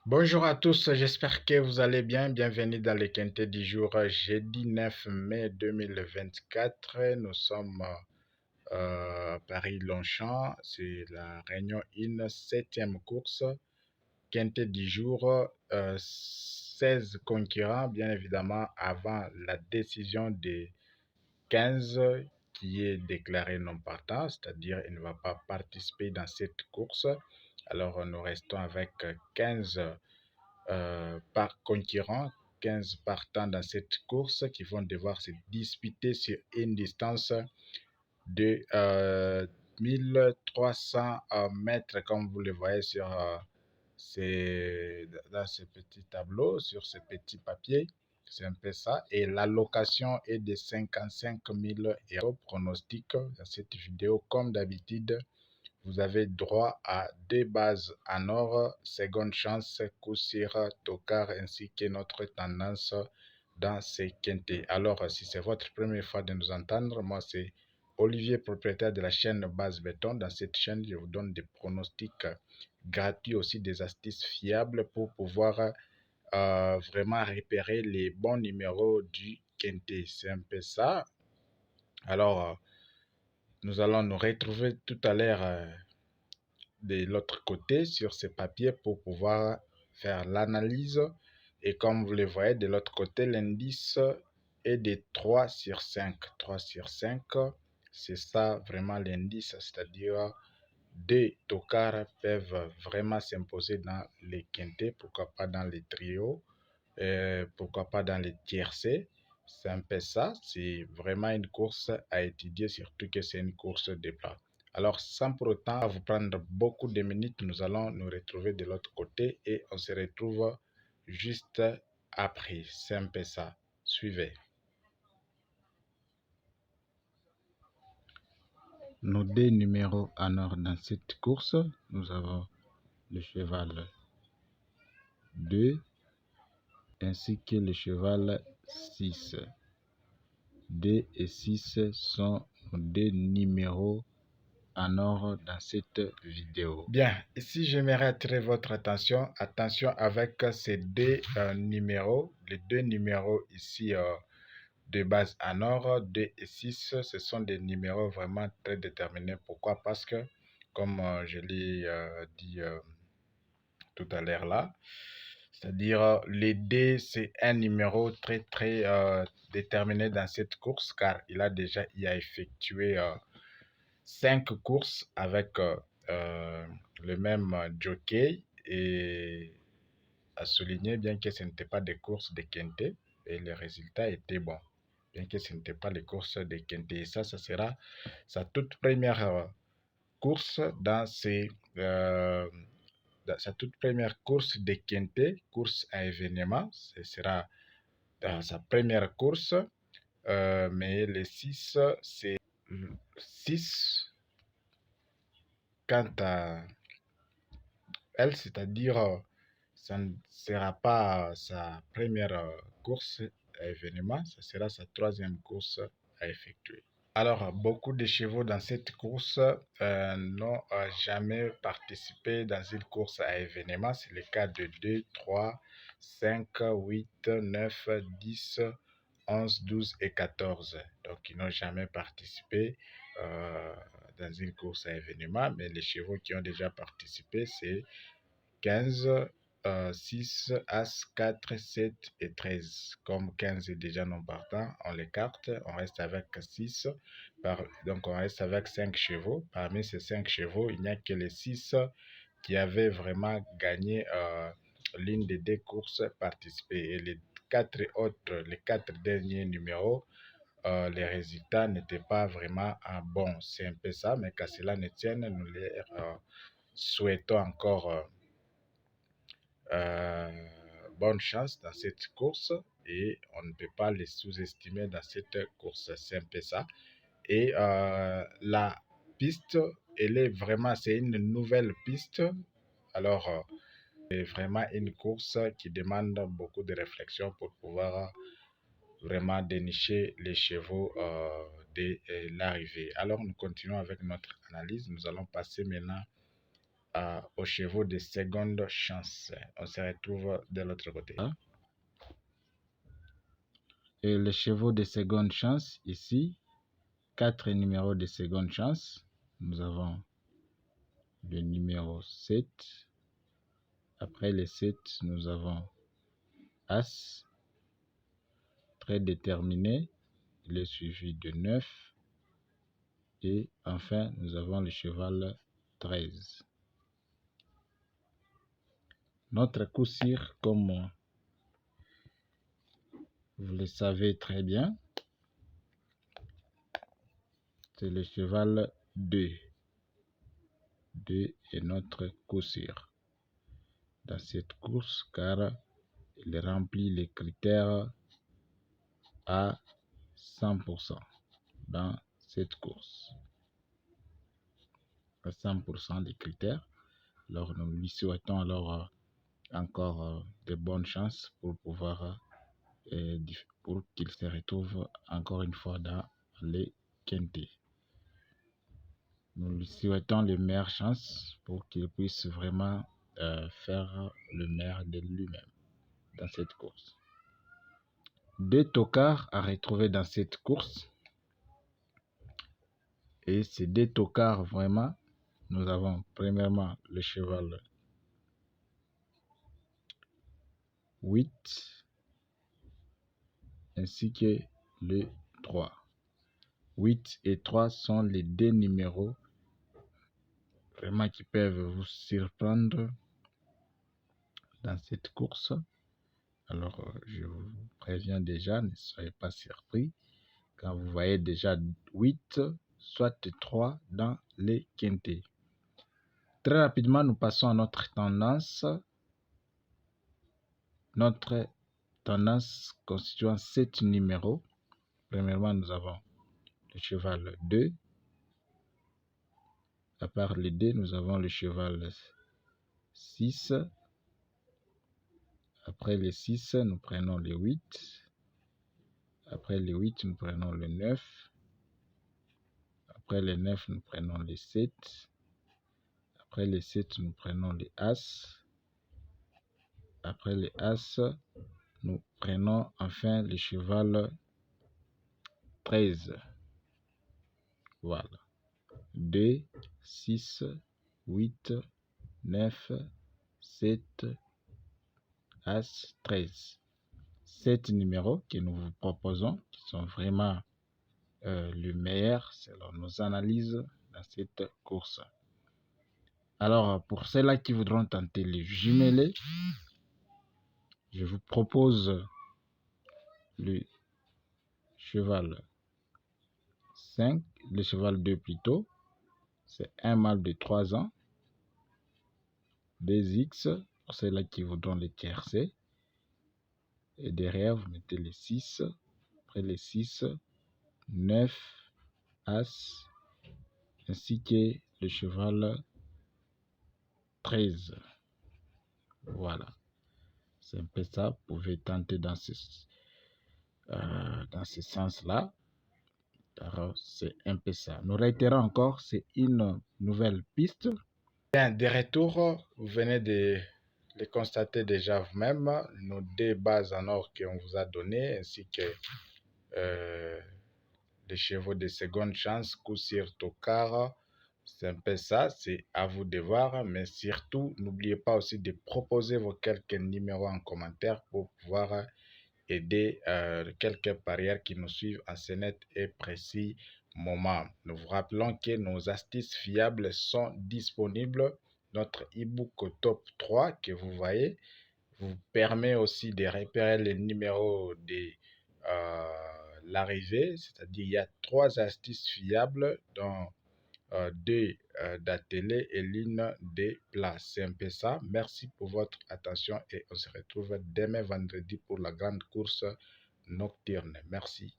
Bonjour à tous, j'espère que vous allez bien. Bienvenue dans le quintet du jour, jeudi 9 mai 2024. Nous sommes à Paris-Longchamp. C'est la réunion 1, septième course. Quintet du jour, 16 concurrents, bien évidemment, avant la décision des 15 qui est déclaré non partant, c'est-à-dire il ne va pas participer dans cette course. Alors nous restons avec 15 par concurrent, 15 partants dans cette course qui vont devoir se disputer sur une distance de 1300 mètres, comme vous le voyez sur dans ce petit tableau, sur ce petit papier. C'est un peu ça. Et l'allocation est de 55 000 euros pronostic dans cette vidéo. Comme d'habitude, vous avez droit à deux bases en or, seconde chance, coup sur tocard ainsi que notre tendance dans ces quintés. Alors, si c'est votre première fois de nous entendre, moi c'est Olivier, propriétaire de la chaîne Base Béton. Dans cette chaîne, je vous donne des pronostics gratuits, aussi des astuces fiables pour pouvoir vraiment repérer les bons numéros du quintet. C'est un peu ça. Alors, nous allons nous retrouver tout à l'heure de l'autre côté sur ce papier pour pouvoir faire l'analyse. Et comme vous le voyez, de l'autre côté, l'indice est de 3 sur 5. 3 sur 5, c'est ça vraiment l'indice, c'est-à-dire deux tocards peuvent vraiment s'imposer dans les quintés, pourquoi pas dans les trios, pourquoi pas dans les tiercés. C'est un peu ça, c'est vraiment une course à étudier, surtout que c'est une course de plat. Alors, sans pour autant vous prendre beaucoup de minutes, nous allons nous retrouver de l'autre côté et on se retrouve juste après. C'est un peu ça. Suivez. Nos deux numéros en or dans cette course, nous avons le cheval 2 ainsi que le cheval 6. 2 et 6 sont nos deux numéros en or dans cette vidéo. Bien, ici j'aimerais attirer votre attention. Attention avec ces deux numéros. Les deux numéros ici de base en or, 2 et 6, ce sont des numéros vraiment très déterminés. Pourquoi? Parce que, comme je l'ai dit tout à l'heure là, c'est-à-dire les D, c'est un numéro très déterminé dans cette course car il a déjà effectué 5 courses avec le même jockey et à souligner bien que ce n'était pas des courses de quintet et les résultats étaient bons. Bien que ce n'était pas les courses de quintet. Et ça sera sa toute première course dans sa toute première course de quintet, course à événement. Ce sera dans sa première course. Mais les 6, c'est 6 quant à elle, c'est-à-dire ça ne sera pas sa première course à événement, ça sera sa troisième course à effectuer. Alors, beaucoup de chevaux dans cette course n'ont jamais participé dans une course à événement. C'est le cas de 2, 3, 5, 8, 9, 10, 11, 12 et 14. Donc, ils n'ont jamais participé dans une course à événement. Mais les chevaux qui ont déjà participé, c'est 15, 6, As, 4, 7 et 13. Comme 15 est déjà non partant, on l'écarte, on reste avec 6. Donc on reste avec 5 chevaux. Parmi ces 5 chevaux, il n'y a que les 6 qui avaient vraiment gagné l'une des deux courses participées. Et les 4 autres, les 4 derniers numéros, les résultats n'étaient pas vraiment bons. C'est un peu ça, mais qu'à cela ne tienne, nous les souhaitons encore bonne chance dans cette course et on ne peut pas les sous-estimer dans cette course. C'est un peu ça. Et la piste, c'est une nouvelle piste. Alors, c'est vraiment une course qui demande beaucoup de réflexion pour pouvoir vraiment dénicher les chevaux de l'arrivée. Alors, nous continuons avec notre analyse. Nous allons passer maintenant aux chevaux de seconde chance. On se retrouve de l'autre côté. Et les chevaux de seconde chance, ici, 4 numéros de seconde chance. Nous avons le numéro 7. Après les 7, nous avons As, très déterminé. Il est suivi de 9. Et enfin, nous avons le cheval 13. Notre coup sûr, comme vous le savez très bien, c'est le cheval 2. 2 est notre coup sûr dans cette course, car il remplit les critères à 100% dans cette course. À 100% des critères. Alors nous lui souhaitons alors encore de bonnes chances pour pouvoir pour qu'il se retrouve encore une fois dans les quintés. Nous lui souhaitons les meilleures chances pour qu'il puisse vraiment faire le meilleur de lui-même dans cette course. 2 tocards à retrouver dans cette course. Et ces 2 tocards, vraiment, nous avons premièrement le cheval 8 ainsi que le 3. 8 et 3 sont les 2 numéros vraiment qui peuvent vous surprendre dans cette course. Alors, je vous préviens déjà, ne soyez pas surpris quand vous voyez déjà 8, soit 3 dans les quintés. Très rapidement, nous passons à notre tendance. Notre tendance constituant 7 numéros. Premièrement, nous avons le cheval 2. À part les 2, nous avons le cheval 6. Après les 6, nous prenons les 8. Après les 8, nous prenons le 9. Après les 9, nous prenons les 7. Après les 7, nous prenons les As. Après les As, nous prenons enfin le cheval 13. Voilà. 2, 6, 8, 9, 7, As, 13. 7 numéros que nous vous proposons, qui sont vraiment le meilleur selon nos analyses dans cette course. Alors, pour ceux-là qui voudront tenter les jumelés, je vous propose le cheval 5, le cheval 2 plutôt. C'est un mâle de 3 ans. 2X, pour ceux-là qui voudront les tiercer. Et derrière, vous mettez les 6. Après les 6, 9, As, ainsi que le cheval 13. Voilà. C'est un peu ça. Vous pouvez tenter dans ce sens-là. Alors, c'est un peu ça. Nous réitérons encore, c'est une nouvelle piste. Bien, de retour, vous venez de les constater déjà vous-même, nos 2 bases en or qu'on vous a données, ainsi que les chevaux de seconde chance, coup sur tocard. C'est un peu ça, c'est à vous de voir, mais surtout, n'oubliez pas aussi de proposer vos quelques numéros en commentaire pour pouvoir aider quelques parieurs qui nous suivent en ce net et précis moment. Nous vous rappelons que nos astuces fiables sont disponibles. Notre e-book top 3 que vous voyez vous permet aussi de repérer les numéros de l'arrivée, c'est-à-dire il y a 3 astuces fiables dont 2 d'attelé et l'une des places. C'est un peu ça. Merci pour votre attention et on se retrouve demain vendredi pour la grande course nocturne. Merci.